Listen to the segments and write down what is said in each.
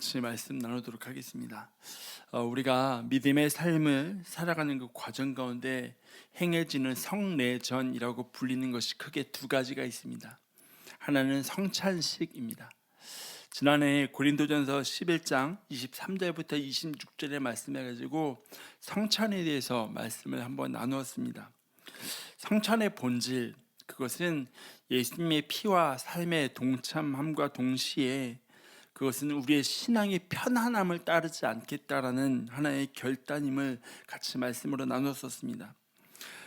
같이 말씀 나누도록 하겠습니다. 우리가 믿음의 삶을 살아가는 그 과정 가운데 행해지는 성례전이라고 불리는 것이 크게 두 가지가 있습니다. 하나는 성찬식입니다. 지난해 고린도전서 11장 23절부터 26절의 말씀해 가지고 성찬에 대해서 말씀을 한번 나누었습니다. 성찬의 본질, 그것은 예수님의 피와 삶의 동참함과 동시에 그것은 우리의 신앙의 편안함을 따르지 않겠다라는 하나의 결단임을 같이 말씀으로 나눴었습니다.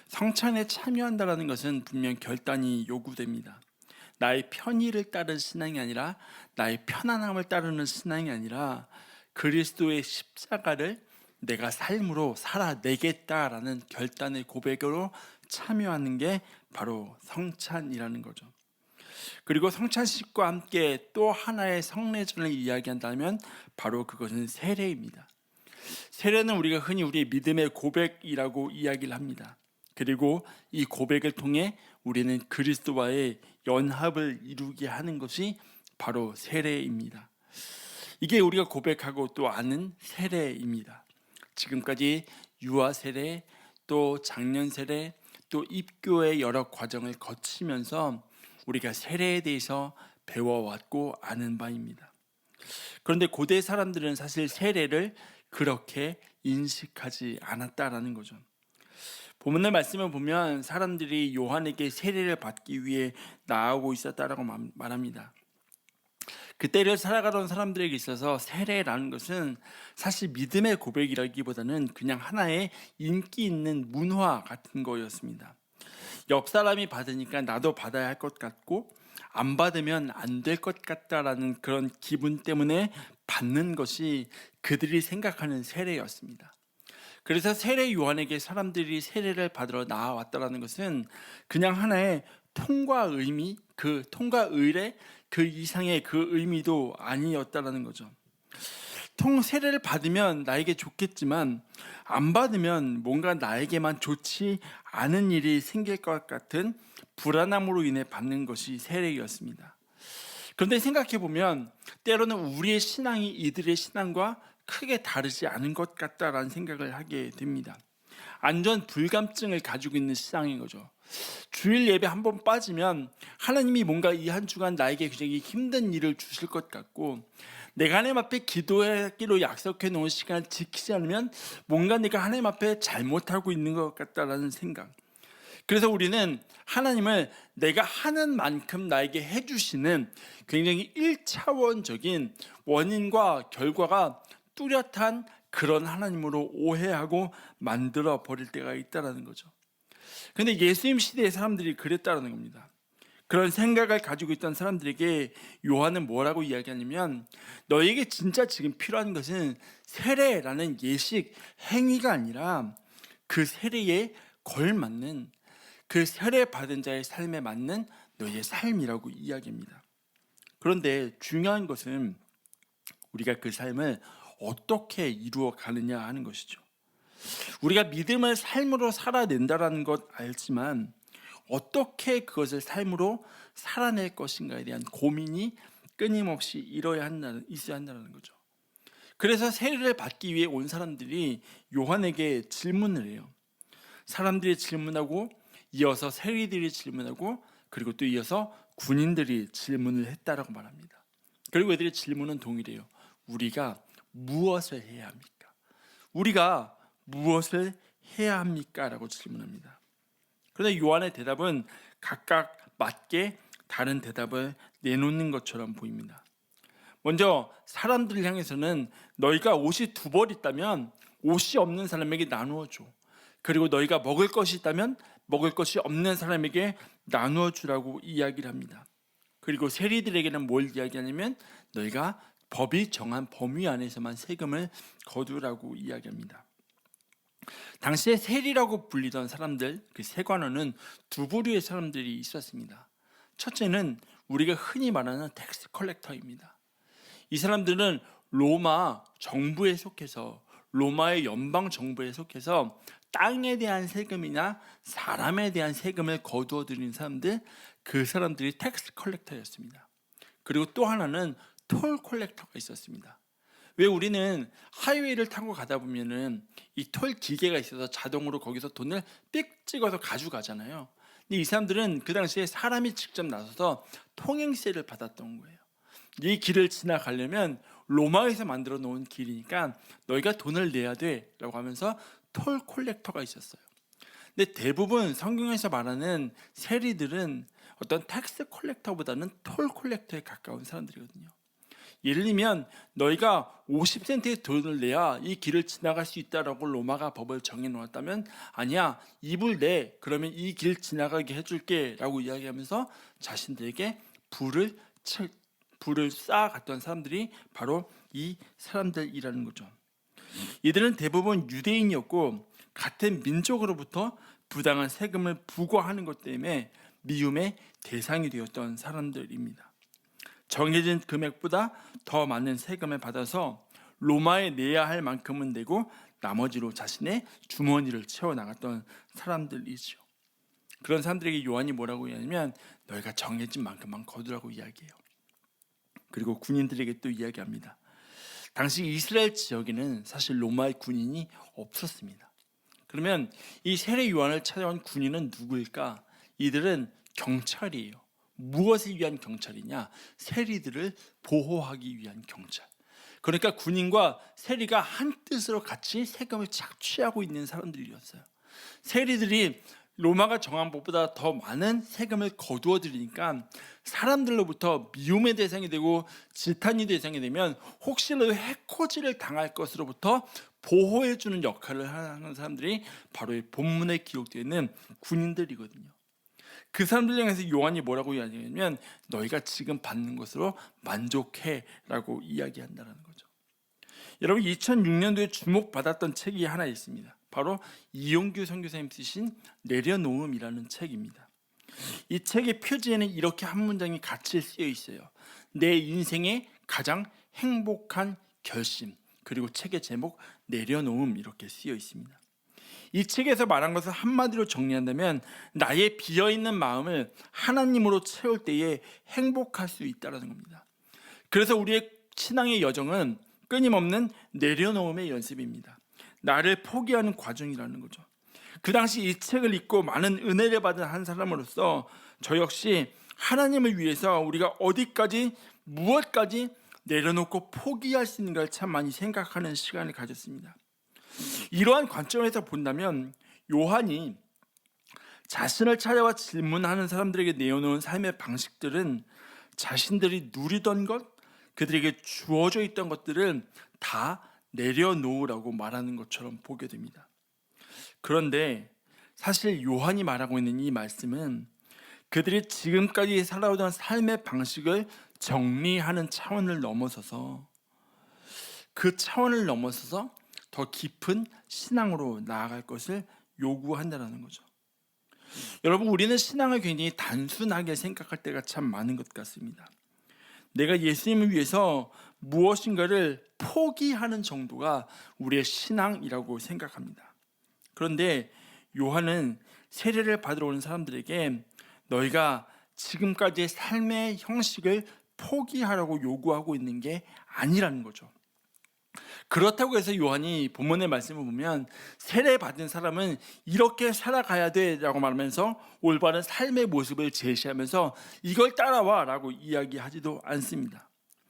성찬에 참여한다는 것은 분명 결단이 요구됩니다. 나의 편의를 따르는 신앙이 아니라, 나의 편안함을 따르는 신앙이 아니라 그리스도의 십자가를 내가 삶으로 살아내겠다라는 결단의 고백으로 참여하는 게 바로 성찬이라는 거죠. 그리고 성찬식과 함께 또 하나의 성례전을 이야기한다면 바로 그것은 세례입니다. 세례는 우리가 흔히 우리의 믿음의 고백이라고 이야기를 합니다. 그리고 이 고백을 통해 우리는 그리스도와의 연합을 이루게 하는 것이 바로 세례입니다. 이게 우리가 고백하고 또 아는 세례입니다. 지금까지 유아 세례, 또 장년 세례, 또 입교의 여러 과정을 거치면서 우리가 세례에 대해서 배워왔고 아는 바입니다. 그런데 고대 사람들은 사실 세례를 그렇게 인식하지 않았다라는 거죠. 본문의 말씀을 보면 사람들이 요한에게 세례를 받기 위해 나아오고 있었다라고 말합니다. 그때를 살아가던 사람들에게 있어서 세례라는 것은 사실 믿음의 고백이라기보다는 그냥 하나의 인기 있는 문화 같은 거였습니다. 옆 사람이 받으니까 나도 받아야 할 것 같고 안 받으면 안 될 것 같다라는 그런 기분 때문에 받는 것이 그들이 생각하는 세례였습니다. 그래서 세례 요한에게 사람들이 세례를 받으러 나와왔다는 것은 그냥 하나의 통과 의미, 그 통과 의례 그 이상의 그 의미도 아니었다는 거죠. 세례를 받으면 나에게 좋겠지만 안 받으면 뭔가 나에게만 좋지 않은 일이 생길 것 같은 불안함으로 인해 받는 것이 세례였습니다. 그런데 생각해보면 때로는 우리의 신앙이 이들의 신앙과 크게 다르지 않은 것 같다라는 생각을 하게 됩니다. 안전 불감증을 가지고 있는 신앙인 거죠. 주일 예배 한 번 빠지면 하나님이 뭔가 이 한 주간 나에게 굉장히 힘든 일을 주실 것 같고, 내가 하나님 앞에 기도하기로 약속해 놓은 시간을 지키지 않으면 뭔가 내가 하나님 앞에 잘못하고 있는 것 같다라는 생각. 그래서 우리는 하나님을 내가 하는 만큼 나에게 해주시는 굉장히 1차원적인 원인과 결과가 뚜렷한 그런 하나님으로 오해하고 만들어 버릴 때가 있다는 거죠. 근데 예수님 시대의 사람들이 그랬다는 겁니다. 그런 생각을 가지고 있던 사람들에게 요한은 뭐라고 이야기하냐면, 너에게 진짜 지금 필요한 것은 세례라는 예식 행위가 아니라 그 세례에 걸맞는, 그 세례 받은 자의 삶에 맞는 너의 삶이라고 이야기합니다. 그런데 중요한 것은 우리가 그 삶을 어떻게 이루어 가느냐 하는 것이죠. 우리가 믿음을 삶으로 살아낸다는 것 알지만 어떻게 그것을 삶으로 살아낼 것인가에 대한 고민이 끊임없이 있어야 한다는 거죠. 그래서 세례를 받기 위해 온 사람들이 요한에게 질문을 해요. 사람들이 질문하고 이어서 세리들이 질문하고 그리고 또 이어서 군인들이 질문을 했다라고 말합니다. 그리고 애들의 질문은 동일해요. 우리가 무엇을 해야 합니까? 우리가 무엇을 해야 합니까? 라고 질문합니다. 그런데 요한의 대답은 각각 맞게 다른 대답을 내놓는 것처럼 보입니다. 먼저 사람들을 향해서는 너희가 옷이 두 벌 있다면 옷이 없는 사람에게 나누어 줘. 그리고 너희가 먹을 것이 있다면 먹을 것이 없는 사람에게 나누어 주라고 이야기를 합니다. 그리고 세리들에게는 뭘 이야기하냐면 너희가 법이 정한 범위 안에서만 세금을 거두라고 이야기합니다. 당시에 세리라고 불리던 사람들, 그 세관원은 두 부류의 사람들이 있었습니다. 첫째는 우리가 흔히 말하는 텍스 컬렉터입니다. 이 사람들은 로마 정부에 속해서, 로마의 연방 정부에 속해서 땅에 대한 세금이나 사람에 대한 세금을 거두어 들이는 사람들, 그 사람들이 텍스 컬렉터였습니다. 그리고 또 하나는 톨 컬렉터가 있었습니다. 왜 우리는 하이웨이를 타고 가다 보면은 이 톨 기계가 있어서 자동으로 거기서 돈을 삑 찍어서 가져가잖아요. 근데 이 사람들은 그 당시에 사람이 직접 나서서 통행세를 받았던 거예요. 이 길을 지나가려면 로마에서 만들어 놓은 길이니까 너희가 돈을 내야 돼라고 하면서 톨 콜렉터가 있었어요. 근데 대부분 성경에서 말하는 세리들은 어떤 텍스 콜렉터보다는 톨 콜렉터에 가까운 사람들이거든요. 예를 들면 너희가 50센트의 돈을 내야 이 길을 지나갈 수 있다라고 로마가 법을 정해 놓았다면, 아니야, 이불 내, 그러면 이 길 지나가게 해줄게 라고 이야기하면서 자신들에게 불을 쌓아갔던 사람들이 바로 이 사람들이라는 거죠. 이들은 대부분 유대인이었고 같은 민족으로부터 부당한 세금을 부과하는 것 때문에 미움의 대상이 되었던 사람들입니다. 정해진 금액보다 더 많은 세금을 받아서 로마에 내야 할 만큼은 내고 나머지로 자신의 주머니를 채워나갔던 사람들이죠. 그런 사람들에게 요한이 뭐라고 이야기하냐면 너희가 정해진 만큼만 거두라고 이야기해요. 그리고 군인들에게 또 이야기합니다. 당시 이스라엘 지역에는 사실 로마의 군인이 없었습니다. 그러면 이 세례 요한을 찾아온 군인은 누구일까? 이들은 경찰이에요. 무엇을 위한 경찰이냐? 세리들을 보호하기 위한 경찰. 그러니까 군인과 세리가 한 뜻으로 같이 세금을 착취하고 있는 사람들이었어요. 세리들이 로마가 정한 법보다 더 많은 세금을 거두어 들이니까 사람들로부터 미움의 대상이 되고 질타의 대상이 되면 혹시라도 해코지를 당할 것으로부터 보호해주는 역할을 하는 사람들이 바로 이 본문에 기록되어 있는 군인들이거든요. 그 사람들 향해서 요한이 뭐라고 이야기하냐면 너희가 지금 받는 것으로 만족해라고 이야기한다는 거죠. 여러분, 2006년도에 주목받았던 책이 하나 있습니다. 바로 이용규 선교사님 쓰신 내려놓음이라는 책입니다. 이 책의 표지에는 이렇게 한 문장이 같이 쓰여 있어요. 내 인생의 가장 행복한 결심. 그리고 책의 제목 내려놓음, 이렇게 쓰여 있습니다. 이 책에서 말한 것을 한마디로 정리한다면 나의 비어있는 마음을 하나님으로 채울 때에 행복할 수 있다는 겁니다. 그래서 우리의 신앙의 여정은 끊임없는 내려놓음의 연습입니다. 나를 포기하는 과정이라는 거죠. 그 당시 이 책을 읽고 많은 은혜를 받은 한 사람으로서 저 역시 하나님을 위해서 우리가 어디까지 무엇까지 내려놓고 포기할 수 있는가를 참 많이 생각하는 시간을 가졌습니다. 이러한 관점에서 본다면 요한이 자신을 찾아와 질문하는 사람들에게 내어놓은 삶의 방식들은 자신들이 누리던 것, 그들에게 주어져 있던 것들을 다 내려놓으라고 말하는 것처럼 보게 됩니다. 그런데 사실 요한이 말하고 있는 이 말씀은 그들이 지금까지 살아오던 삶의 방식을 정리하는 차원을 넘어서서 더 깊은 신앙으로 나아갈 것을 요구한다는 거죠. 여러분, 우리는 신앙을 굉장히 단순하게 생각할 때가 참 많은 것 같습니다. 내가 예수님을 위해서 무엇인가를 포기하는 정도가 우리의 신앙이라고 생각합니다. 그런데 요한은 세례를 받으러 오는 사람들에게 너희가 지금까지의 삶의 형식을 포기하라고 요구하고 있는 게 아니라는 거죠. 그렇다고 해서 요한이 본문의 말씀을 보면 세례 받은 사람은 이렇게 살아가야 돼라고 말하면서 올바른 삶의 모습을 제시하면서 이걸 따라와 라고 이야기하지도 않습니다.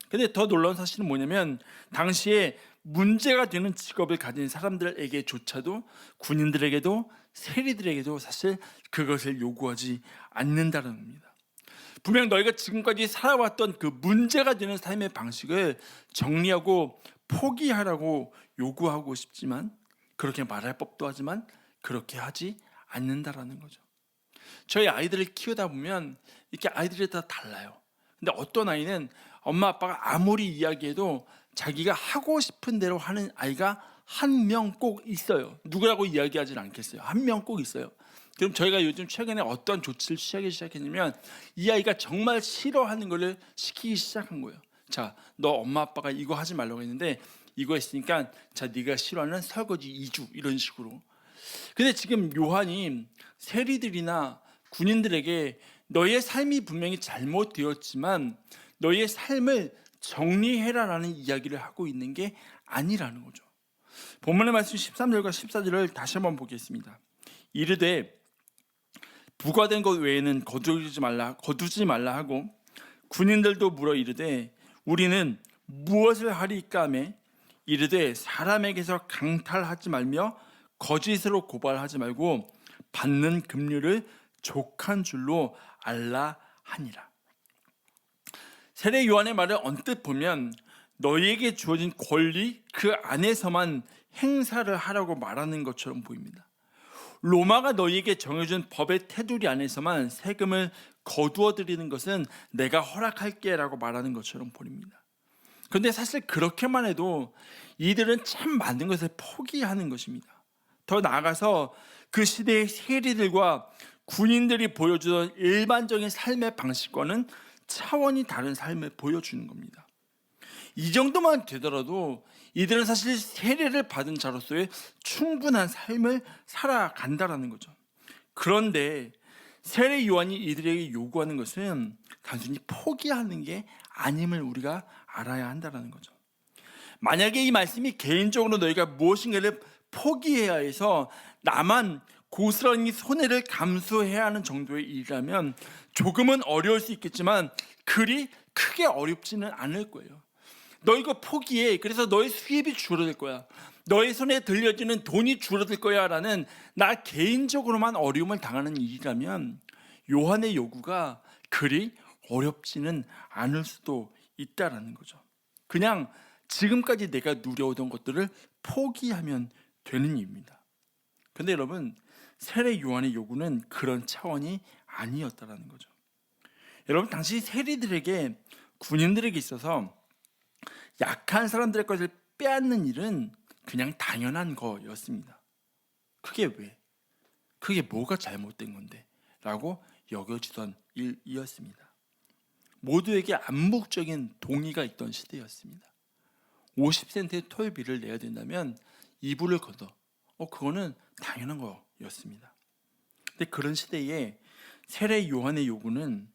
근데 더 놀라운 사실은 뭐냐면 당시에 문제가 되는 직업을 가진 사람들에게조차도, 군인들에게도 세리들에게도 사실 그것을 요구하지 않는다는 겁니다. 분명 너희가 지금까지 살아왔던 그 문제가 되는 삶의 방식을 정리하고 포기하라고 요구하고 싶지만, 그렇게 말할 법도 하지만 그렇게 하지 않는다라는 거죠. 저희 아이들을 키우다 보면 이렇게 아이들이 다 달라요. 근데 어떤 아이는 엄마 아빠가 아무리 이야기해도 자기가 하고 싶은 대로 하는 아이가 한 명 꼭 있어요. 누구라고 이야기하진 않겠어요. 한 명 꼭 있어요. 그럼 저희가 요즘 최근에 어떤 조치를 취하기 시작했냐면 이 아이가 정말 싫어하는 거를 시키기 시작한 거예요. 자, 너 엄마 아빠가 이거 하지 말라고 했는데 이거 했으니까 자, 네가 싫어하는 설거지 2주, 이런 식으로. 근데 지금 요한이 세리들이나 군인들에게 너희의 삶이 분명히 잘못되었지만 너희의 삶을 정리해라라는 이야기를 하고 있는 게 아니라는 거죠. 본문의 말씀 13절과 14절을 다시 한번 보겠습니다. 이르되 부과된 것 외에는 거두지 말라 하고 군인들도 물어 이르되 우리는 무엇을 하리까 하매 이르되 사람에게서 강탈하지 말며 거짓으로 고발하지 말고 받는 금류를 족한 줄로 알라 하니라. 세례 요한의 말을 언뜻 보면 너희에게 주어진 권리 그 안에서만 행사를 하라고 말하는 것처럼 보입니다. 로마가 너희에게 정해준 법의 테두리 안에서만 세금을 거두어 드리는 것은 내가 허락할게 라고 말하는 것처럼 보입니다. 그런데 사실 그렇게만 해도 이들은 참 많은 것을 포기하는 것입니다. 더 나아가서 그 시대의 세리들과 군인들이 보여주던 일반적인 삶의 방식과는 차원이 다른 삶을 보여주는 겁니다. 이 정도만 되더라도 이들은 사실 세례를 받은 자로서의 충분한 삶을 살아간다라는 거죠. 그런데 세례 요한이 이들에게 요구하는 것은 단순히 포기하는 게 아님을 우리가 알아야 한다는 거죠. 만약에 이 말씀이 개인적으로 너희가 무엇인가를 포기해야 해서 나만 고스란히 손해를 감수해야 하는 정도의 일이라면 조금은 어려울 수 있겠지만 그리 크게 어렵지는 않을 거예요. 너 이거 포기해. 그래서 너의 수입이 줄어들 거야. 너의 손에 들려지는 돈이 줄어들 거야 라는 나 개인적으로만 어려움을 당하는 일이라면 요한의 요구가 그리 어렵지는 않을 수도 있다라는 거죠. 그냥 지금까지 내가 누려오던 것들을 포기하면 되는 일입니다. 그런데 여러분, 세례 요한의 요구는 그런 차원이 아니었다라는 거죠. 여러분, 당시 세리들에게 군인들에게 있어서 약한 사람들의 것을 빼앗는 일은 그냥 당연한 거였습니다. 그게 왜? 그게 뭐가 잘못된 건데? 라고 여겨지던 일이었습니다. 모두에게 암묵적인 동의가 있던 시대였습니다. 50센트의 토요비를 내야 된다면 이불을 걷어. 그거는 당연한 거였습니다. 근데 그런 시대에 세례 요한의 요구는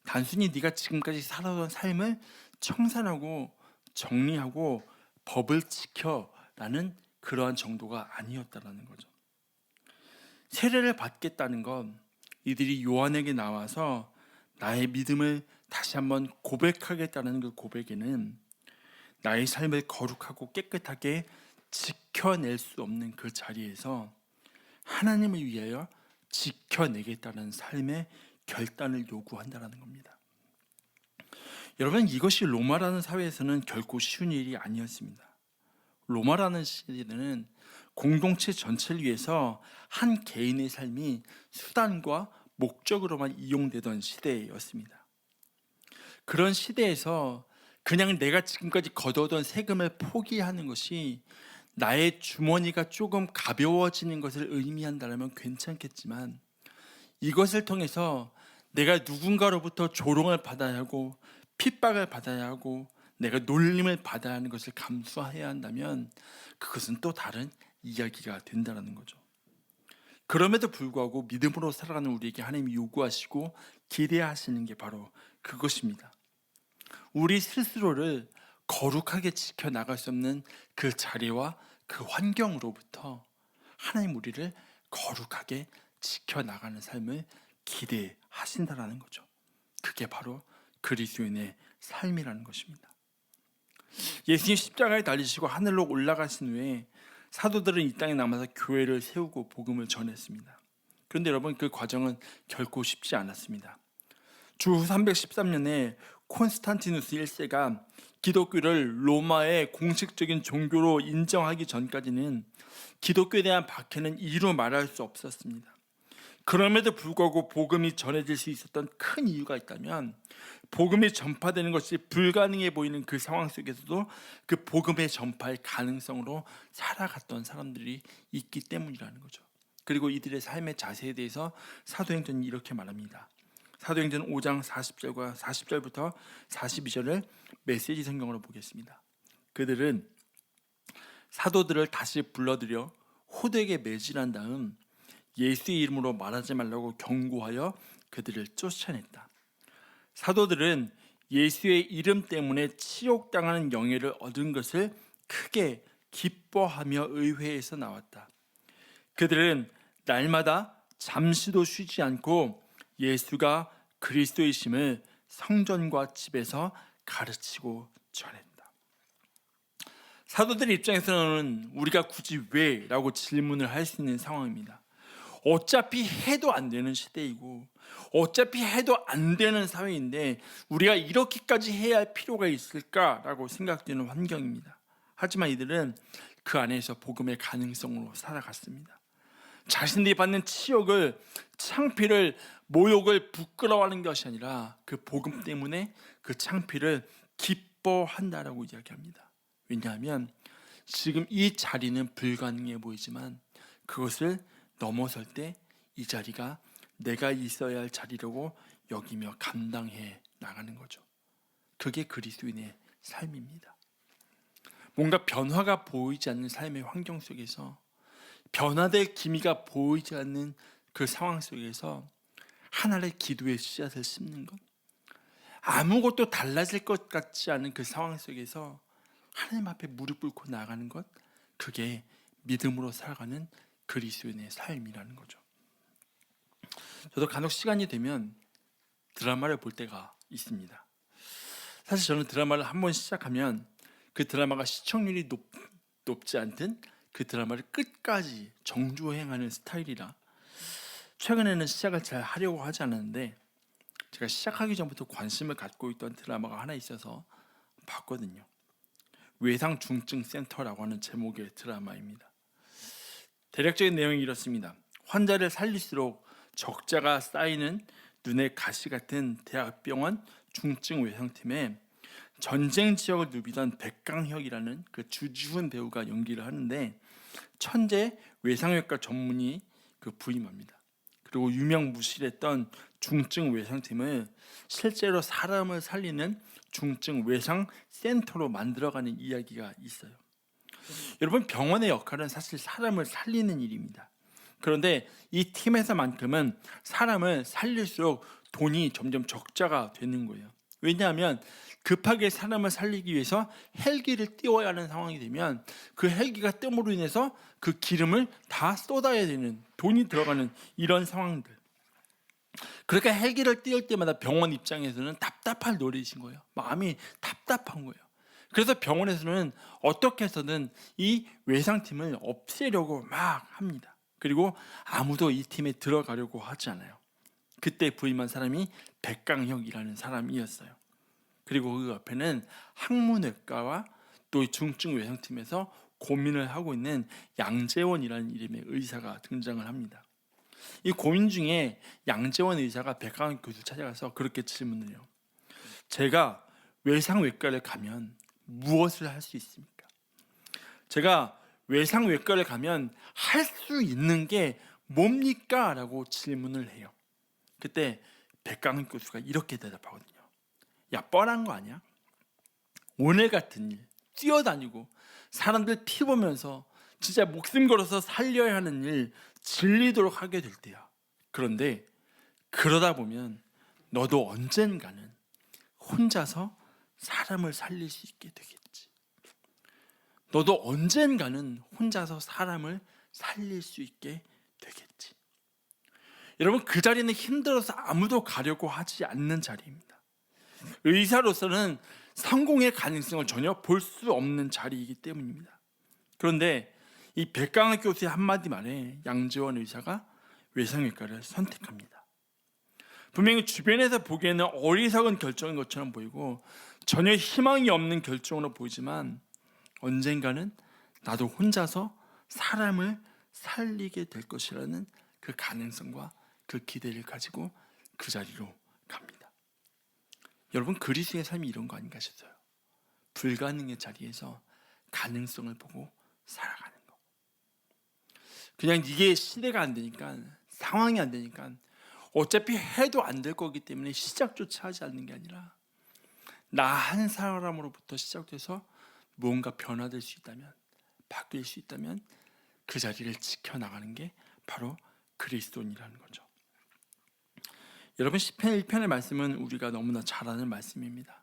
단순히 네가 지금까지 살아온 삶을 청산하고 정리하고 법을 지켜라는 그러한 정도가 아니었다라는 거죠. 세례를 받겠다는 건 이들이 요한에게 나와서 나의 믿음을 다시 한번 고백하겠다는 그 고백에는 나의 삶을 거룩하고 깨끗하게 지켜낼 수 없는 그 자리에서 하나님을 위하여 지켜내겠다는 삶의 결단을 요구한다는 겁니다. 여러분, 이것이 로마라는 사회에서는 결코 쉬운 일이 아니었습니다. 로마라는 시대는 공동체 전체를 위해서 한 개인의 삶이 수단과 목적으로만 이용되던 시대였습니다. 그런 시대에서 그냥 내가 지금까지 거둬던 세금을 포기하는 것이 나의 주머니가 조금 가벼워지는 것을 의미한다면 괜찮겠지만 이것을 통해서 내가 누군가로부터 조롱을 받아야 하고 핍박을 받아야 하고 내가 놀림을 받아야 하는 것을 감수해야 한다면 그것은 또 다른 이야기가 된다는 거죠. 그럼에도 불구하고 믿음으로 살아가는 우리에게 하나님이 요구하시고 기대하시는 게 바로 그것입니다. 우리 스스로를 거룩하게 지켜나갈 수 없는 그 자리와 그 환경으로부터 하나님 우리를 거룩하게 지켜나가는 삶을 기대하신다는 거죠. 그게 바로 그리스도인의 삶이라는 것입니다. 예수님 십자가에 달리시고 하늘로 올라가신 후에 사도들은 이 땅에 남아서 교회를 세우고 복음을 전했습니다. 그런데 여러분, 그 과정은 결코 쉽지 않았습니다. 주 313년에 콘스탄티누스 1세가 기독교를 로마의 공식적인 종교로 인정하기 전까지는 기독교에 대한 박해는 이루 말할 수 없었습니다. 그럼에도 불구하고 복음이 전해질 수 있었던 큰 이유가 있다면 복음이 전파되는 것이 불가능해 보이는 그 상황 속에서도 그 복음의 전파의 가능성으로 살아갔던 사람들이 있기 때문이라는 거죠. 그리고 이들의 삶의 자세에 대해서 사도행전이 이렇게 말합니다. 사도행전 5장 40절부터 42절을 메시지 성경으로 보겠습니다. 그들은 사도들을 다시 불러들여 호되게 매질한 다음 예수의 이름으로 말하지 말라고 경고하여 그들을 쫓아냈다. 사도들은 예수의 이름 때문에 치욕당하는 영예를 얻은 것을 크게 기뻐하며 의회에서 나왔다. 그들은 날마다 잠시도 쉬지 않고 예수가 그리스도이심을 성전과 집에서 가르치고 전했다. 사도들 입장에서는 우리가 굳이 왜? 라고 질문을 할 수 있는 상황입니다. 어차피 해도 안 되는 시대이고 어차피 해도 안 되는 사회인데 우리가 이렇게까지 해야 할 필요가 있을까라고 생각되는 환경입니다. 하지만 이들은 그 안에서 복음의 가능성으로 살아갔습니다. 자신들이 받는 치욕을, 창피를, 모욕을 부끄러워하는 것이 아니라 그 복음 때문에 그 창피를 기뻐한다라고 이야기합니다. 왜냐하면 지금 이 자리는 불가능해 보이지만 그것을 넘어설 때 이 자리가 내가 있어야 할 자리라고 여기며 감당해 나가는 거죠. 그게 그리스도인의 삶입니다. 뭔가 변화가 보이지 않는 삶의 환경 속에서, 변화될 기미가 보이지 않는 그 상황 속에서 하나의 기도의 씨앗을 심는 것, 아무것도 달라질 것 같지 않은 그 상황 속에서 하나님 앞에 무릎 꿇고 나가는 것, 그게 믿음으로 살아가는 그리스도인의 삶이라는 거죠. 저도 간혹 시간이 되면 드라마를 볼 때가 있습니다. 사실 저는 드라마를 한번 시작하면 그 드라마가 시청률이 높지 않든 그 드라마를 끝까지 정주행하는 스타일이라 최근에는 시작을 잘 하려고 하지 않았는데, 제가 시작하기 전부터 관심을 갖고 있던 드라마가 하나 있어서 봤거든요. 외상중증센터라고 하는 제목의 드라마입니다. 대략적인 내용이 이렇습니다. 환자를 살릴수록 적자가 쌓이는 눈의 가시 같은 대학병원 중증외상팀에 전쟁 지역을 누비던 백강혁이라는 그 주지훈 배우가 연기를 하는데, 천재 외상외과 전문의 그 부임합니다. 그리고 유명무실했던 중증 외상팀을 실제로 사람을 살리는 중증 외상 센터로 만들어가는 이야기가 있어요. 여러분, 병원의 역할은 사실 사람을 살리는 일입니다. 그런데 이 팀에서만큼은 사람을 살릴수록 돈이 점점 적자가 되는 거예요. 왜냐하면 급하게 사람을 살리기 위해서 헬기를 띄워야 하는 상황이 되면 그 헬기가 뜸으로 인해서 그 기름을 다 쏟아야 되는, 돈이 들어가는 이런 상황들. 그러니까 헬기를 띄울 때마다 병원 입장에서는 답답할 노릇인 거예요. 마음이 답답한 거예요. 그래서 병원에서는 어떻게 해서든 이 외상팀을 없애려고 막 합니다. 그리고 아무도 이 팀에 들어가려고 하지 않아요. 그때 부임한 사람이 백강혁이라는 사람이었어요. 그리고 그 옆에는 항문외과와 또 중증 외상팀에서 고민을 하고 있는 양재원이라는 이름의 의사가 등장을 합니다. 이 고민 중에 양재원 의사가 백강혁 교수 찾아가서 그렇게 질문을 해요. 제가 외상외과를 가면 무엇을 할 수 있습니까? 제가 외상외과를 가면 할 수 있는 게 뭡니까? 라고 질문을 해요. 그때 백강훈 교수가 이렇게 대답하거든요. 야, 뻔한 거 아니야? 오늘 같은 일, 뛰어다니고 사람들 피 보면서 진짜 목숨 걸어서 살려야 하는 일 질리도록 하게 될 때야. 그런데 그러다 보면 너도 언젠가는 혼자서 사람을 살릴 수 있게 되겠지. 너도 언젠가는 혼자서 사람을 살릴 수 있게 되겠지. 여러분, 그 자리는 힘들어서 아무도 가려고 하지 않는 자리입니다. 의사로서는 성공의 가능성을 전혀 볼 수 없는 자리이기 때문입니다. 그런데 이 백강혁 교수의 한마디 말에 양재원 의사가 외상외과를 선택합니다. 분명히 주변에서 보기에는 어리석은 결정인 것처럼 보이고 전혀 희망이 없는 결정으로 보이지만, 언젠가는 나도 혼자서 사람을 살리게 될 것이라는 그 가능성과 그 기대를 가지고 그 자리로 갑니다. 여러분, 그리스도의 삶이 이런 거 아닌가 싶어요. 불가능의 자리에서 가능성을 보고 살아가는 거. 그냥 이게 시대가 안 되니까, 상황이 안 되니까 어차피 해도 안 될 거기 때문에 시작조차 하지 않는 게 아니라, 나 한 사람으로부터 시작돼서 무언가 변화될 수 있다면, 바뀔 수 있다면 그 자리를 지켜나가는 게 바로 그리스도인이라는 거죠. 여러분, 시편 1편의 말씀은 우리가 너무나 잘 아는 말씀입니다.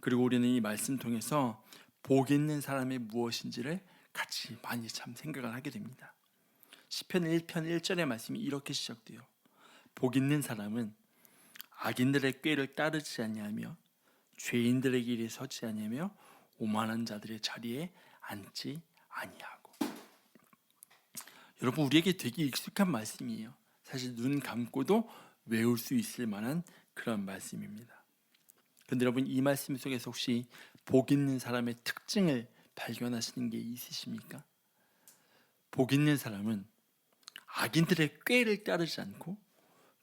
그리고 우리는 이 말씀 통해서 복 있는 사람이 무엇인지를 같이 많이 참 생각을 하게 됩니다. 시편 1편 1절의 말씀이 이렇게 시작돼요. 복 있는 사람은 악인들의 꾀를 따르지 아니하며 죄인들의 길에 서지 아니하며 오만한 자들의 자리에 앉지 아니하고. 여러분, 우리에게 되게 익숙한 말씀이에요. 사실 눈 감고도 외울 수 있을 만한 그런 말씀입니다. 그런데 여러분, 이 말씀 속에서 혹시 복 있는 사람의 특징을 발견하시는 게 있으십니까? 복 있는 사람은 악인들의 꾀를 따르지 않고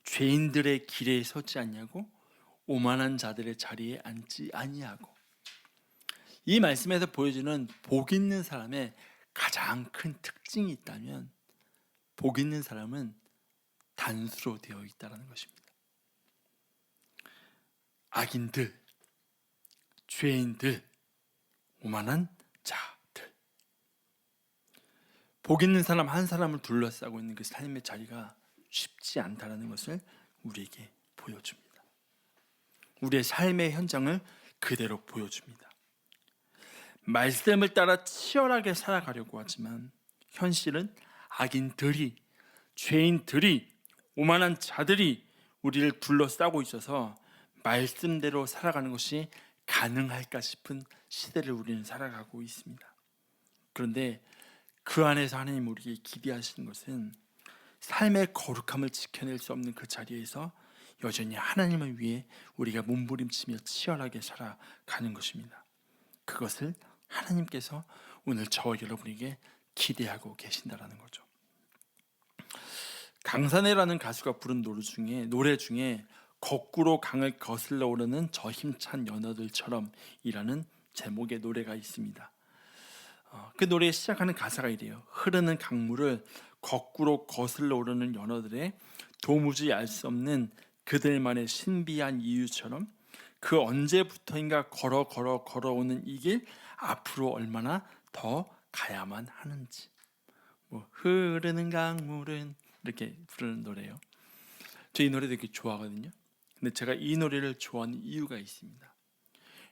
죄인들의 길에 서지 아니하고 오만한 자들의 자리에 앉지 아니하고. 이 말씀에서 보여주는 복 있는 사람의 가장 큰 특징이 있다면 복 있는 사람은 단수로 되어 있다는 것입니다. 악인들, 죄인들, 오만한 자들. 복 있는 사람 한 사람을 둘러싸고 있는 그 삶의 자리가 쉽지 않다는 것을 우리에게 보여줍니다. 우리의 삶의 현장을 그대로 보여줍니다. 말씀을 따라 치열하게 살아가려고 하지만 현실은 악인들이, 죄인들이, 오만한 자들이 우리를 둘러싸고 있어서 말씀대로 살아가는 것이 가능할까 싶은 시대를 우리는 살아가고 있습니다. 그런데 그 안에서 하나님 우리에게 기대하시는 것은 삶의 거룩함을 지켜낼 수 없는 그 자리에서 여전히 하나님을 위해 우리가 몸부림치며 치열하게 살아가는 것입니다. 그것을 하나님께서 오늘 저와 여러분에게 기대하고 계신다라는 거죠. 강산해라는 가수가 부른 노래 중에 거꾸로 강을 거슬러 오르는 저 힘찬 연어들처럼 이라는 제목의 노래가 있습니다. 그 노래에 시작하는 가사가 이래요. 흐르는 강물을 거꾸로 거슬러 오르는 연어들의 도무지 알 수 없는 그들만의 신비한 이유처럼 그 언제부터인가 걸어오는 이 길 앞으로 얼마나 더 가야만 하는지. 흐르는 강물은 이렇게 부르는 노래예요. 저 이 노래 되게 좋아하거든요. 근데 제가 이 노래를 좋아하는 이유가 있습니다.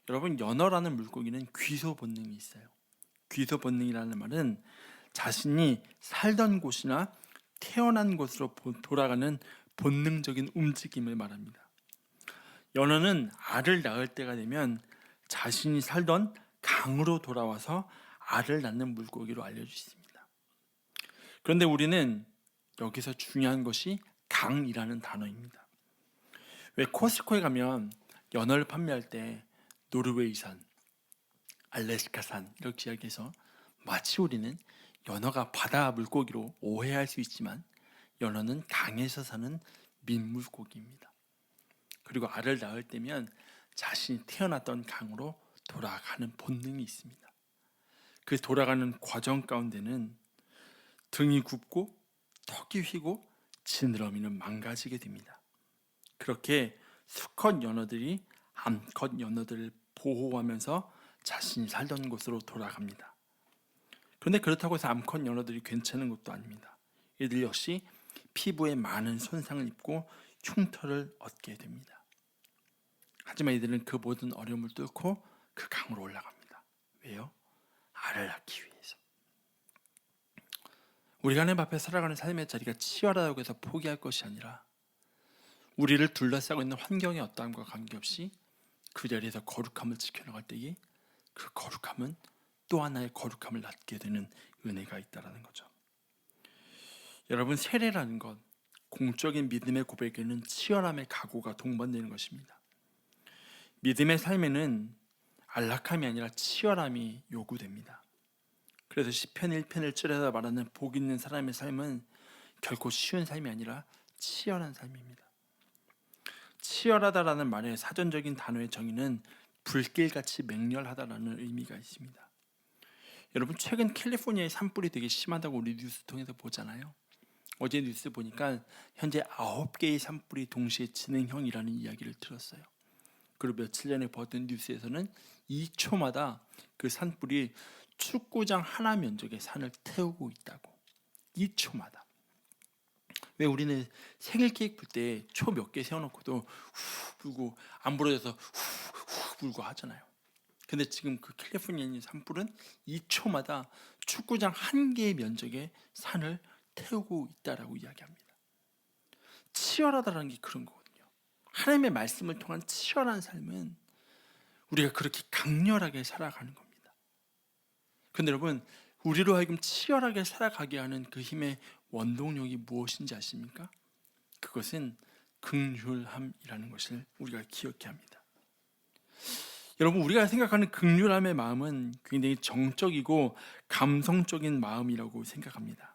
여러분, 연어라는 물고기는 귀소 본능이 있어요. 귀소 본능이라는 말은 자신이 살던 곳이나 태어난 곳으로 돌아가는 본능적인 움직임을 말합니다. 연어는 알을 낳을 때가 되면 자신이 살던 강으로 돌아와서 알을 낳는 물고기로 알려져 있습니다. 그런데 우리는 여기서 중요한 것이 강이라는 단어입니다. 왜 코스트코에 가면 연어를 판매할 때 노르웨이산, 알래스카산 이렇게 이야기해서 마치 우리는 연어가 바다 물고기로 오해할 수 있지만 연어는 강에서 사는 민물고기입니다. 그리고 알을 낳을 때면 자신이 태어났던 강으로 돌아가는 본능이 있습니다. 그 돌아가는 과정 가운데는 등이 굽고 턱이 휘고 지느러미는 망가지게 됩니다. 그렇게 수컷 연어들이 암컷 연어들을 보호하면서 자신이 살던 곳으로 돌아갑니다. 그런데 그렇다고 해서 암컷 연어들이 괜찮은 것도 아닙니다. 이들 역시 피부에 많은 손상을 입고 흉터를 얻게 됩니다. 하지만 이들은 그 모든 어려움을 뚫고 그 강으로 올라갑니다. 왜요? 알을 낳기 위해서. 우리가 하나님 앞에 살아가는 삶의 자리가 치열하다고 해서 포기할 것이 아니라 우리를 둘러싸고 있는 환경의 어떠함과 관계없이 그 자리에서 거룩함을 지켜나갈 때에 그 거룩함은 또 하나의 거룩함을 낳게 되는 은혜가 있다는 거죠. 여러분, 세례라는 것, 공적인 믿음의 고백에는 치열함의 각오가 동반되는 것입니다. 믿음의 삶에는 안락함이 아니라 치열함이 요구됩니다. 그래서 시편 1편 1절에서 말하는 복 있는 사람의 삶은 결코 쉬운 삶이 아니라 치열한 삶입니다. 치열하다라는 말의 사전적인 단어의 정의는 불길같이 맹렬하다라는 의미가 있습니다. 여러분, 최근 캘리포니아의 산불이 되게 심하다고 우리 뉴스 통해서 보잖아요. 어제 뉴스 보니까 현재 9개의 산불이 동시에 진행형이라는 이야기를 들었어요. 그리고 며칠 전에 봤던 뉴스에서는 2초마다 그 산불이 축구장 하나 면적의 산을 태우고 있다고. 2초마다. 왜 우리는 생일 케이크 불 때 초 몇 개 세워놓고도 후 불고 안 부러져서 후 불고 하잖아요. 근데 지금 그 캘리포니아에 있는 산불은 2초마다 축구장 한 개의 면적의 산을 태우고 있다라고 이야기합니다. 치열하다는 게 그런 거거든요. 하나님의 말씀을 통한 치열한 삶은 우리가 그렇게 강렬하게 살아가는 겁니다. 근데 여러분, 우리로 하여금 치열하게 살아가게 하는 그 힘의 원동력이 무엇인지 아십니까? 그것은 긍휼함이라는 것을 우리가 기억해야 합니다. 여러분, 우리가 생각하는 긍휼함의 마음은 굉장히 정적이고 감성적인 마음이라고 생각합니다.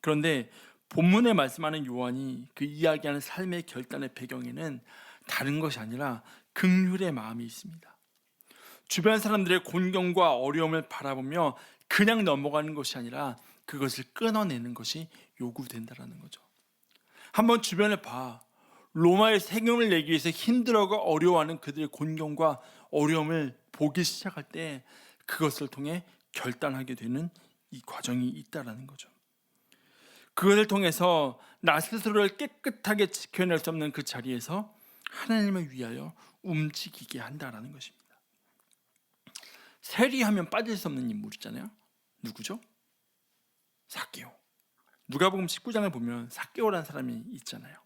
그런데 본문에 말씀하는 요한이 그 이야기하는 삶의 결단의 배경에는 다른 것이 아니라 긍휼의 마음이 있습니다. 주변 사람들의 곤경과 어려움을 바라보며 그냥 넘어가는 것이 아니라 그것을 끊어내는 것이 요구된다는 거죠. 한번 주변을 봐. 로마의 세금을 내기 위해서 힘들어하고 어려워하는 그들의 곤경과 어려움을 보기 시작할 때 그것을 통해 결단하게 되는 이 과정이 있다는 거죠. 그것을 통해서 나 스스로를 깨끗하게 지켜낼 수 없는 그 자리에서 하나님을 위하여 움직이게 한다는 것입니다. 세리하면 빠질 수 없는 인물이잖아요. 누구죠? 삭개오. 누가복음 19장을 보면 삭개오라는 사람이 있잖아요.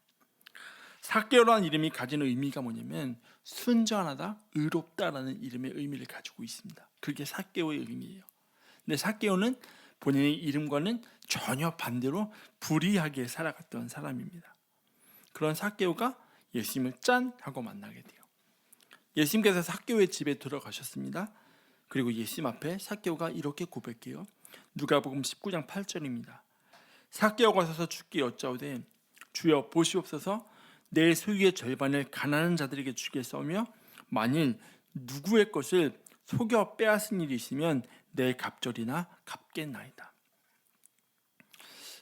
삭개오라는 이름이 가지는 의미가 뭐냐면 순전하다, 의롭다라는 이름의 의미를 가지고 있습니다. 그게 삭개오의 의미예요. 근데 삭개오는 본인의 이름과는 전혀 반대로 불의하게 살아갔던 사람입니다. 그런 삭개오가 예수님을 짠 하고 만나게 돼요. 예수님께서 삭개오의 집에 들어가셨습니다. 그리고 예수님 앞에 삭개오가 이렇게 고백해요. 누가복음 19장 8절입니다. 삭개오가 서서 주께 여짜오되 주여 보시옵소서 내 소유의 절반을 가난한 자들에게 주겠사오며 만일 누구의 것을 속여 빼앗은 일이 있으면 내 갑절이나 갚겠나이다.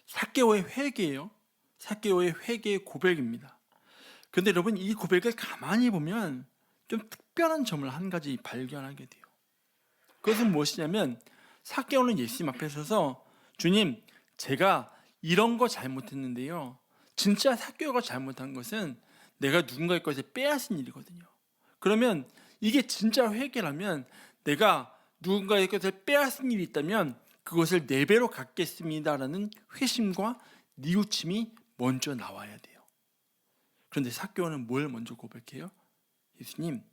삭개오의 회개예요. 삭개오의 회개의 고백입니다. 그런데 여러분, 이 고백을 가만히 보면 좀 특별한 점을 한 가지 발견하게 돼요. 그것은 무엇이냐면 삭개오는 예수님 앞에 서서 주님, 제가 이런 거 잘못했는데요. 진짜 삭개오가 잘못한 것은 내가 누군가의 것을 빼앗은 일이거든요. 그러면 이게 진짜 회개라면 내가 누군가의 것을 빼앗은 일이 있다면 그것을 4배로 갚겠습니다라는 회심과 뉘우침이 먼저 나와야 돼요. 그런데 삭개오는 뭘 먼저 고백해요? 예수님,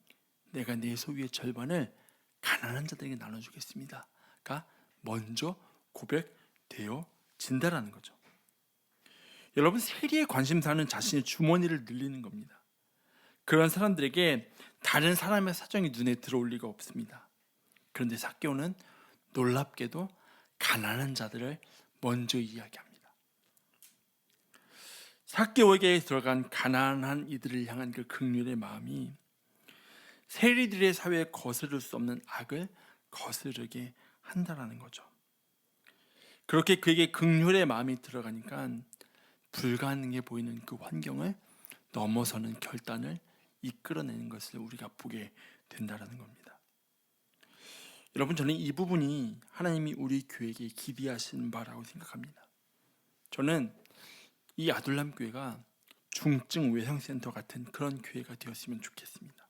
내가 내 소유의 절반을 가난한 자들에게 나눠주겠습니다가 먼저 고백되어진다라는 거죠. 여러분, 세리의 관심사는 자신의 주머니를 늘리는 겁니다. 그런 사람들에게 다른 사람의 사정이 눈에 들어올 리가 없습니다. 그런데 삭개오는 놀랍게도 가난한 자들을 먼저 이야기합니다. 삭개오에게 들어간 가난한 이들을 향한 그 긍휼의 마음이 세리들의 사회에 거스를 수 없는 악을 거스르게 한다는 거죠. 그렇게 그에게 긍휼의 마음이 들어가니까 불가능해 보이는 그 환경을 넘어서는 결단을 이끌어내는 것을 우리가 보게 된다는 겁니다. 여러분, 저는 이 부분이 하나님이 우리 교회에게 기대하시는 바라고 생각합니다. 저는 이 아둘람 교회가 중증 외상센터 같은 그런 교회가 되었으면 좋겠습니다.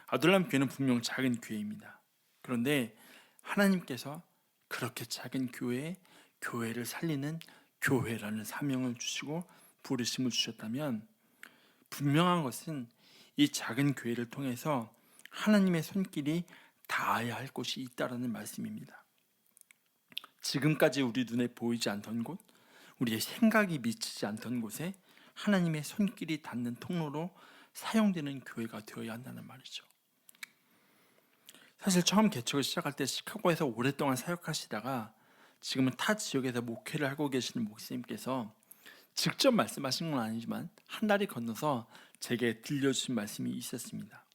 아둘람 교회는 분명 작은 교회입니다. 그런데 하나님께서 그렇게 작은 교회에 교회를 살리는 교회라는 사명을 주시고 부르심을 주셨다면 분명한 것은 이 작은 교회를 통해서 하나님의 손길이 닿아야 할 곳이 있다라는 말씀입니다. 지금까지 우리 눈에 보이지 않던 곳, 우리의 생각이 미치지 않던 곳에 하나님의 손길이 닿는 통로로 사용되는 교회가 되어야 한다는 말이죠. 사실 처음 개척을 시작할 때 시카고에서 오랫동안 사역하시다가 지금은 타 지역에서 목회를 하고 계시는 목사님께서 직접 말씀하신 건 아니지만 한 달이 건너서 제게 들려주신 말씀이 있었습니다.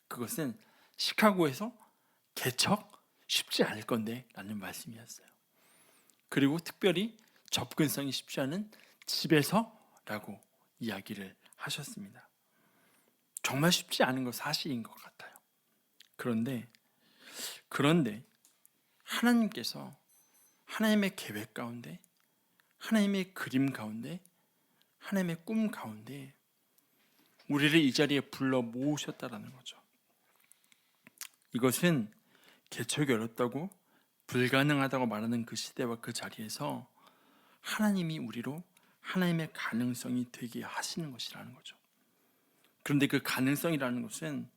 그것은 시카고에서 개척 쉽지 않을 건데 라는 말씀이었어요. 그리고 특별히 접근성이 쉽지 않은 집에서라고 이야기를 하셨습니다. 정말 쉽지 않은 건 사실인 것 같아요. 그런데 하나님께서 하나님의 계획 가운데, 하나님의 그림 가운데, 하나님의 꿈 가운데 우리를 이 자리에 불러 모으셨다라는 거죠. 이것은 개척이 어렵다고 불가능하다고 말하는 그 시대와 그 자리에서 하나님이 우리로 하나님의 가능성이 되게 하시는 것이라는 거죠. 그런데 그 가능성이라는 것은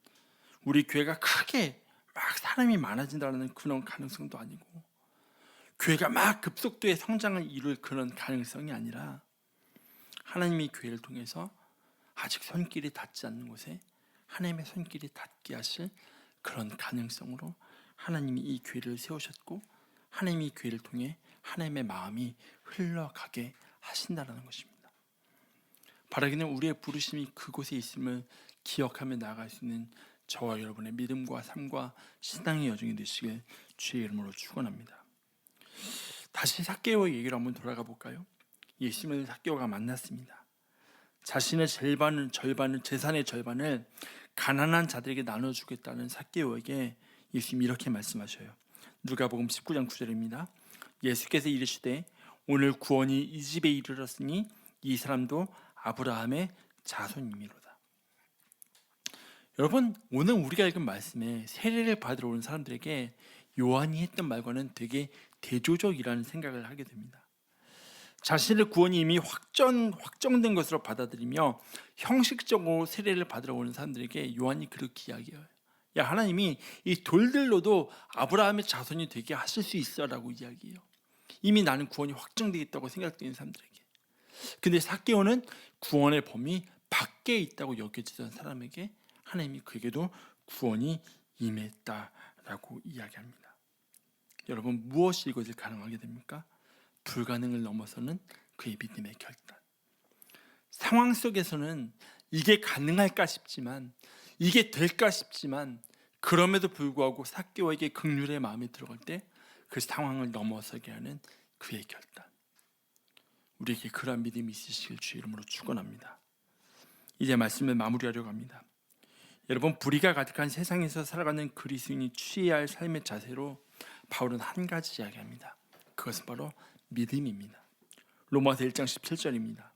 우리 교회가 크게 막 사람이 많아진다는 그런 가능성도 아니고, 교회가 막 급속도의 성장을 이룰 그런 가능성이 아니라, 하나님이 교회를 통해서 아직 손길이 닿지 않는 곳에 하나님의 손길이 닿게 하실 그런 가능성으로 하나님이 이 교회를 세우셨고, 하나님이 이 교회를 통해 하나님의 마음이 흘러가게 하신다는 것입니다. 바라기는 우리의 부르심이 그곳에 있음을 기억하며 나아갈 수 있는 저와 여러분의 믿음과 삶과 신앙의 여정이 되시길 주의 이름으로 축원합니다. 다시 삭개오의 얘기로 한번 돌아가 볼까요? 예수님을 삭개오가 만났습니다. 자신의 절반을 재산의 절반을 가난한 자들에게 나눠주겠다는 삭개오에게 예수님이 이렇게 말씀하셔요. 누가복음 19장 9절입니다. 예수께서 이르시되 오늘 구원이 이 집에 이르렀으니 이 사람도 아브라함의 자손이미로다. 여러분, 오늘 우리가 읽은 말씀에 세례를 받으러 온 사람들에게 요한이 했던 말과는 되게 대조적이라는 생각을 하게 됩니다. 자신의 구원이 이미 확정된 것으로 받아들이며 형식적으로 세례를 받으러 오는 사람들에게 요한이 그렇게 이야기해요. 야, 하나님이 이 돌들로도 아브라함의 자손이 되게 하실 수 있어라고 이야기해요. 이미 나는 구원이 확정되어 있다고 생각되는 사람들에게. 근데 삭개오는 구원의 범위 밖에 있다고 여겨지던 사람에게 하나님이 그에게도 구원이 임했다라고 이야기합니다. 여러분, 무엇이 이것을 가능하게 됩니까? 불가능을 넘어서는 그의 믿음의 결단. 상황 속에서는 이게 가능할까 싶지만, 이게 될까 싶지만, 그럼에도 불구하고 삭개오에게 긍휼의 마음이 들어갈 때 그 상황을 넘어서게 하는 그의 결단. 우리에게 그러한 믿음이 있으시길 주의 이름으로 축원합니다. 이제 말씀을 마무리하려고 합니다. 여러분, 불의가 가득한 세상에서 살아가는 그리스도인이 취해야 할 삶의 자세로 바울은 한 가지 이야기합니다. 그것은 바로 믿음입니다. 로마서 1장 17절입니다.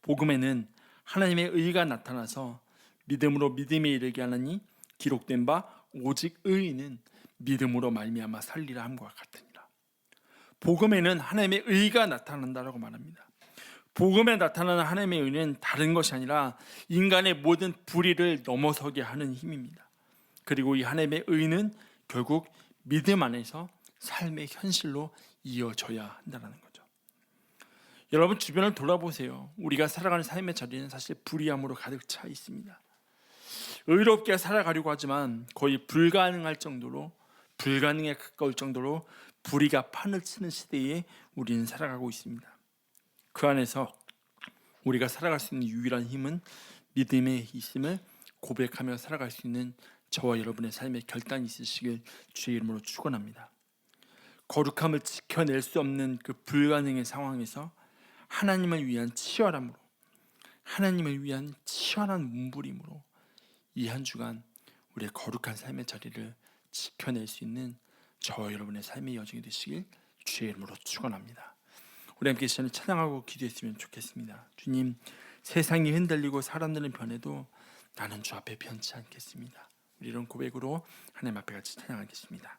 복음에는 하나님의 의가 나타나서 믿음으로 믿음에 이르게 하느니 기록된 바 오직 의인은 믿음으로 말미암아 살리라 함과 같으니라. 복음에는 하나님의 의가 나타난다라고 말합니다. 복음에 나타나는 하나님의 의는 다른 것이 아니라 인간의 모든 불의를 넘어서게 하는 힘입니다. 그리고 이 하나님의 의는 결국 믿음 안에서 삶의 현실로 이어져야 한다는 거죠. 여러분, 주변을 돌아보세요. 우리가 살아가는 삶의 자리는 사실 불의함으로 가득 차 있습니다. 의롭게 살아가려고 하지만 거의 불가능할 정도로, 불가능에 가까울 정도로 불의가 판을 치는 시대에 우리는 살아가고 있습니다. 그 안에서 우리가 살아갈 수 있는 유일한 힘은 믿음에 있음을 고백하며 살아갈 수 있는 저와 여러분의 삶의 결단이 있으시길 주의 이름으로 축원합니다. 거룩함을 지켜낼 수 없는 그 불가능의 상황에서 하나님을 위한 치열함으로, 하나님을 위한 치열한 몸부림으로 이 한 주간 우리의 거룩한 삶의 자리를 지켜낼 수 있는 저와 여러분의 삶의 여정이 되시길 주의 이름으로 축원합니다. 우리 함께 시간을 찬양하고 기도했으면 좋겠습니다. 주님, 세상이 흔들리고 사람들은 변해도 나는 주 앞에 변치 않겠습니다. 우리 이런 고백으로 하나님 앞에 같이 찬양하겠습니다.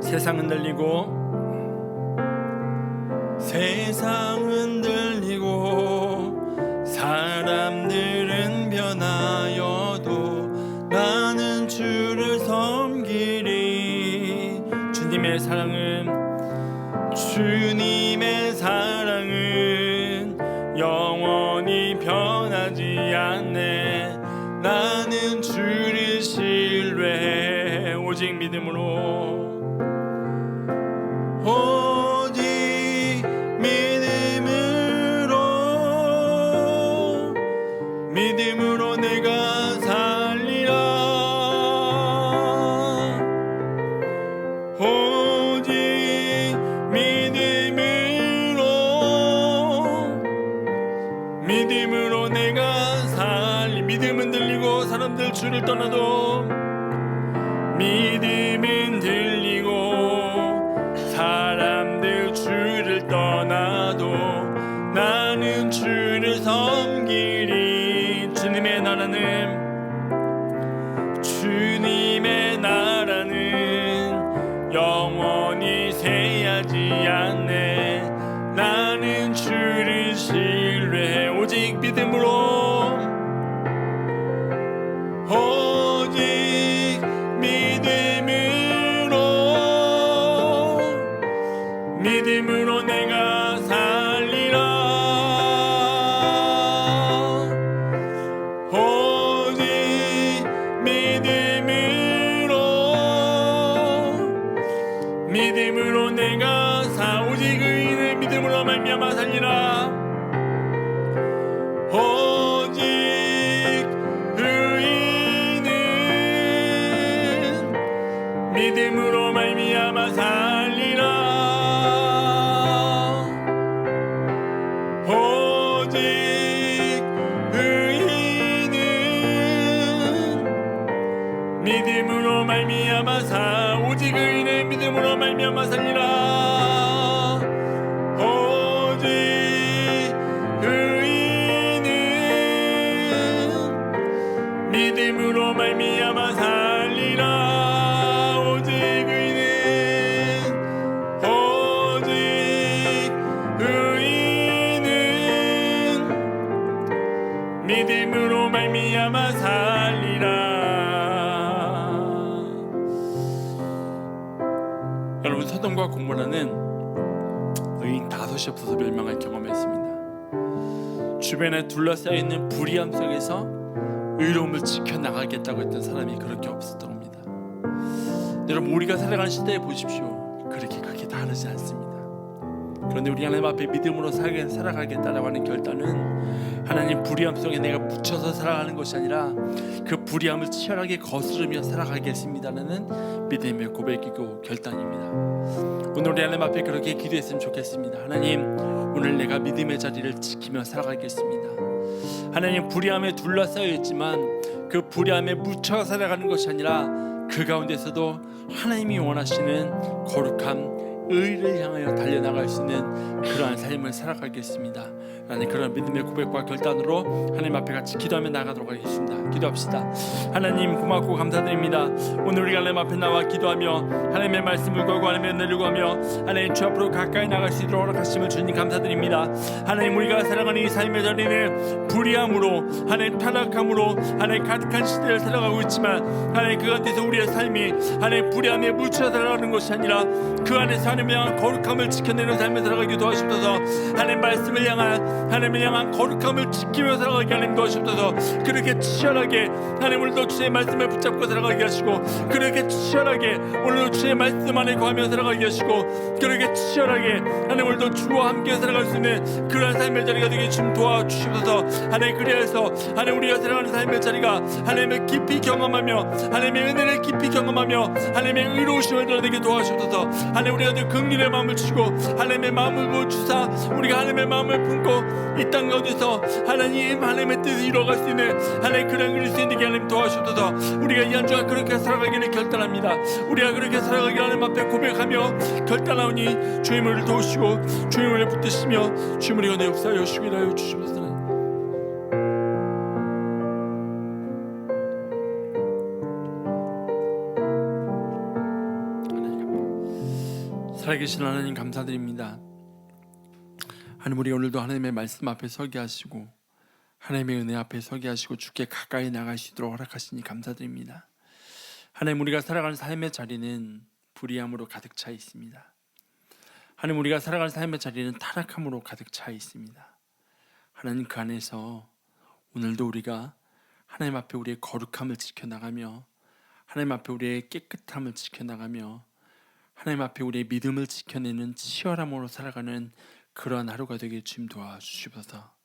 세상 흔들리고 사람들은 변하여도 나는 주를 섬기리. 주님의 사랑은 영원히 변하지 않네. 나는 주를 신뢰해. 오직 믿음으로 내가 살리라. 오직 믿음으로 내가 믿음은 들리고 사람들 주를 떠나도, 믿음은 들리고 사람들 주를 떠나 믿음으로 오직 믿음으로 내가 살리라. 오직 믿음으로 내가 오직 의인을 믿음으로 말미암아 살리라. 오직 의인은 믿음으로 말미암아 살리라. 오직 의인은 믿음으로 말미암아 오직 의인은 믿음으로 말미암아 살리라. 오직 의인은 믿음으로 말미암아 살리라. 오직 의인은 믿음으로 말미암아 살리라. 여러분, 소돔과 고모라는 의인 5이 없어서 멸망할 경험했습니다. 주변에 둘러싸여 있는 불의함 속에서 의로움을 지켜나가겠다고 했던 사람이 그렇게 없었던 겁니다. 여러분, 우리가 살아가는 시대에 보십시오. 그렇게 크게 다르지 않습니다. 그런데 우리 하나님 앞에 믿음으로 살아가겠다라고 하는 결단은 하나님 불의함 속에 내가 묻혀서 살아가는 것이 아니라 그 불의함을 치열하게 거스르며 살아가겠습니다라는 믿음의 고백이고 결단입니다. 오늘 우리 하나님 앞에 그렇게 기도했으면 좋겠습니다. 하나님, 오늘 내가 믿음의 자리를 지키며 살아가겠습니다. 하나님, 불의함에 둘러싸여 있지만 그 불의함에 묻혀 살아가는 것이 아니라 그 가운데서도 하나님이 원하시는 거룩함, 의를 향하여 달려나갈 수 있는 그러한 삶을 살아가겠습니다. 라는 그런 믿음의 고백과 결단으로 하나님 앞에 같이 기도하며 나가도록 하겠습니다. 기도합시다. 하나님, 고맙고 감사드립니다. 오늘 우리가 하나님 앞에 나와 기도하며 하나님의 말씀을 구하고 하나님의 은혜를 구하며 하나님 주 앞으로 가까이 나갈 수 있도록 허락하심을 주님 감사드립니다. 하나님, 우리가 살아가는 이 삶의 자리는 불의함으로 하나님 타락함으로 하나님 가득한 시대를 살아가고 있지만 하나님 그 가운데서 우리의 삶이 하나님 불의함에 묻혀 살아가는 것이 아니라 그 안에서 하나님을 향한 거룩함을 지켜내는 삶을 살아가기 도와주옵소서. 하나님 말씀을 향한 하나님을 향한 거룩함을 지키며 살아가게 하나님 도와주옵소서. 그렇게 치열하게 하나님 오늘도 주의 말씀을 붙잡고 살아가게 하시고 그렇게 치열하게 오늘도 주의 말씀 안에 거하며 살아가게 하시고 그렇게 치열하게 하나님 오늘도 주와 함께 살아갈 수 있는 그런 삶의 자리가 되게 좀 도와주시옵소서. 하나님, 그래서 하나님 우리가 살아가는 삶의 자리가 하나님을 깊이 경험하며 하나님의 은혜를 깊이 경험하며 하나님의 의로우심을 드러내게 도와주옵소서. 하나님, 우리가 늘 긍휼의 마음을 주시고 하나님의 마음을 부어주사 우리가 하나님의 마음을 품고 이 땅 가운데서 하나님의 뜻을 이루어갈 수 있는 하나님 그런 그리스도인에게 하나님 도와주옵소서. 우리가 이 한 주간 그렇게 살아가기를 결단합니다. 우리가 그렇게 살아가기를 하나님 앞에 고백하며 결단하오니 주님을 도우시고 주님을 붙드시며 주님을 은혜 역사하여 주시기를 하여 주시옵소서. 살아계신 하나님 감사드립니다. 하나님, 우리 오늘도 하나님의 말씀 앞에 서게 하시고 하나님의 은혜 앞에 서게 하시고 주께 가까이 나갈 수 있도록 허락하시니 감사드립니다. 하나님, 우리가 살아가는 삶의 자리는 불의함으로 가득 차 있습니다. 하나님, 우리가 살아가는 삶의 자리는 타락함으로 가득 차 있습니다. 하나님, 그 안에서 오늘도 우리가 하나님 앞에 우리의 거룩함을 지켜나가며 하나님 앞에 우리의 깨끗함을 지켜나가며 하나님 앞에 우리의 믿음을 지켜내는 치열함으로 살아가는 그러한 하루가 되게 주님 도와주시옵소서.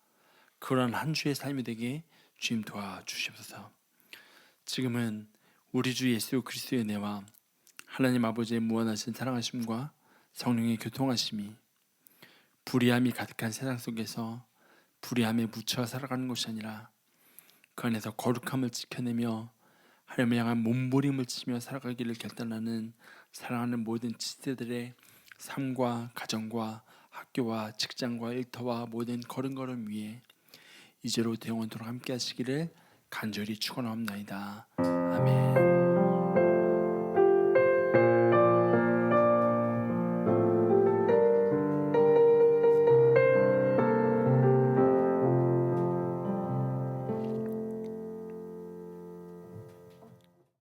그러한 한 주의 삶이 되게 주님 도와주시옵소서. 지금은 우리 주 예수 그리스도의 은혜와 하나님 아버지의 무한하신 사랑하심과 성령의 교통하심이 불의함이 가득한 세상 속에서 불의함에 묻혀 살아가는 것이 아니라 그 안에서 거룩함을 지켜내며 하나님을 향한 몸부림을 치며 살아가기를 결단하는 사랑하는 모든 지체들의 삶과 가정과 학교와 직장과 일터와 모든 걸음걸음 위에 이제로부터 영원토록 함께 하시기를 간절히 축원하옵나이다. 아멘.